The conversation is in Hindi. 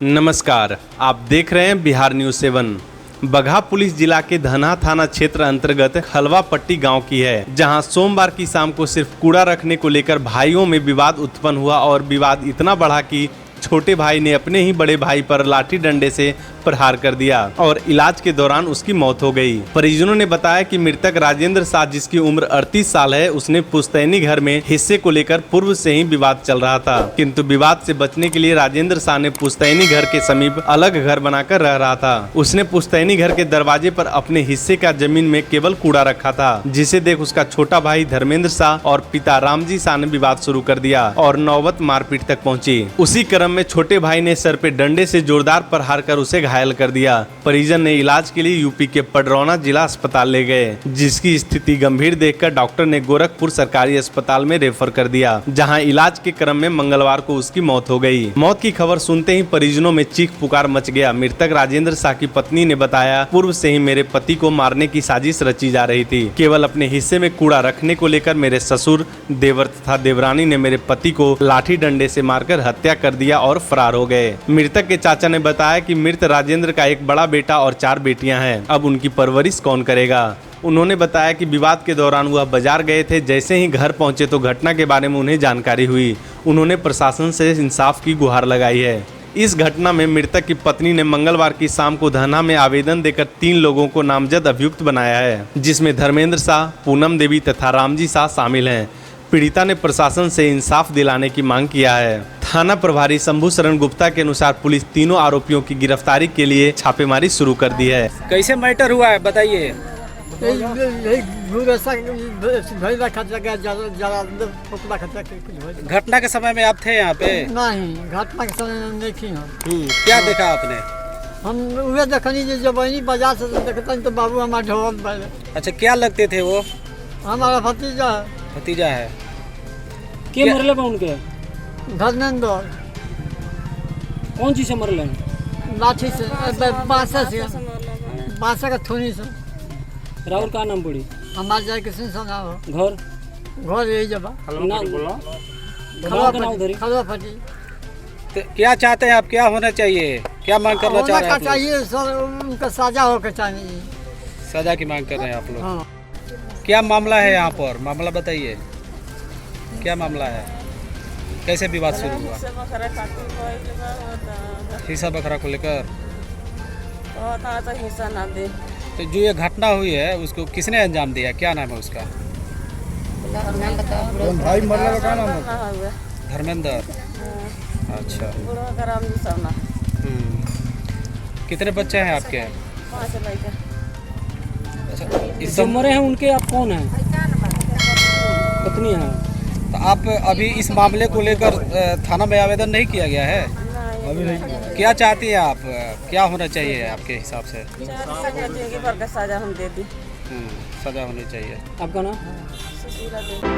नमस्कार, आप देख रहे हैं बिहार न्यूज 7। बगहा पुलिस जिला के धनहा थाना क्षेत्र अंतर्गत हलवा पट्टी गांव की है, जहां सोमवार की शाम को सिर्फ कूड़ा रखने को लेकर भाइयों में विवाद उत्पन्न हुआ और विवाद इतना बढ़ा कि छोटे भाई ने अपने ही बड़े भाई पर लाठी डंडे से प्रहार कर दिया और इलाज के दौरान उसकी मौत हो गई। परिजनों ने बताया कि मृतक राजेंद्र शाह, जिसकी उम्र 38 साल है, उसने पुश्तैनी घर में हिस्से को लेकर पूर्व से ही विवाद चल रहा था, किंतु विवाद से बचने के लिए राजेंद्र शाह ने पुश्तैनी घर के समीप अलग घर बनाकर रह रहा था। उसने पुश्तैनी घर के दरवाजे पर अपने हिस्से का जमीन में केवल कूड़ा रखा था, जिसे देख उसका छोटा भाई धर्मेंद्र शाह और पिता रामजी शाह ने विवाद शुरू कर दिया और नौबत मारपीट तक पहुंची। उसी क्रम में छोटे भाई ने सर पे डंडे से जोरदार प्रहार कर उसे घायल कर दिया। परिजन ने इलाज के लिए यूपी के पडरौना जिला अस्पताल ले गए, जिसकी स्थिति गंभीर देखकर डॉक्टर ने गोरखपुर सरकारी अस्पताल में रेफर कर दिया, जहां इलाज के क्रम में मंगलवार को उसकी मौत हो गई। मौत की खबर सुनते ही परिजनों में चीख पुकार मच गया। मृतक राजेंद्र शाह की पत्नी ने बताया, पूर्व से ही मेरे पति को मारने की साजिश रची जा रही थी। केवल अपने हिस्से में कूड़ा रखने को लेकर मेरे ससुर, देवर तथा देवरानी ने मेरे पति को लाठी डंडे से मारकर हत्या कर दिया और फरार हो गए। मृतक के चाचा ने बताया कि मृत राजेंद्र का एक बड़ा बेटा और 4 बेटियां हैं। अब उनकी परवरिश कौन करेगा। उन्होंने बताया कि विवाद के दौरान वह बाजार गए थे। जैसे ही घर पहुंचे तो घटना के बारे में उन्हें जानकारी हुई। उन्होंने प्रशासन से इंसाफ की गुहार लगाई है। इस घटना में मृतक की पत्नी ने मंगलवार की शाम को धनहा में आवेदन देकर 3 लोगों को नामजद अभियुक्त बनाया है, जिसमें धर्मेंद्र शाह, पूनम देवी तथा रामजी शाह शामिल हैं। पीड़िता ने प्रशासन से इंसाफ दिलाने की मांग किया है। थाना प्रभारी शंभू शरण गुप्ता के अनुसार पुलिस तीनों आरोपियों की गिरफ्तारी के लिए छापेमारी शुरू कर दी है। कैसे मैटर हुआ है बताइए। घटना के समय में आप थे यहाँ पे? नहीं, घटना के समय में नहीं थी। क्या देखा आपने? हम उहे देखनी जब वही बाजार से देखता तो बाबू हमारे ढोल। अच्छा, क्या लगते थे वो? हमारा भतीजा है। भतीजा है। क्या मरले बा उनके? धर्मेंद्र। कौन चीज से मरले? लाठी से, बांसा का थूनी से। राहुल का नाम पड़ी? हमारे जाए किसी से ना हो। घर यही जब खलवा फटी। तो क्या चाहते हैं आप? क्या होना चाहिए? क्या मांग करना चाह रहे हैं? चाहिए सर, उनका सजा होकर चाहिए। सजा की मांग कर रहे हैं आप लोग? हाँ। क्या मामला है यहाँ पर? मामला बताइए, क्या मामला है? कैसे विवाद शुरू हुआ? हिस्सा बकरा को लेकर? हिस्सा ना दे। तो जो ये घटना हुई है उसको किसने अंजाम दिया? क्या नाम है उसका? भाई मरने का नाम है धर्मेंद्र। अच्छा। कितने बच्चे हैं आपके? 5 लड़के। अच्छा, इस जो मरे हैं उनके आप कौन हैं? पत्नी हैं। तो आप अभी इस मामले को लेकर थाना में आवेदन नहीं किया गया है? अभी नहीं। क्या चाहती हैं आप? क्या होना चाहिए आपके हिसाब से? सजा हम दे दी। सजा होनी चाहिए। आपका नाम? सुशीला देवी।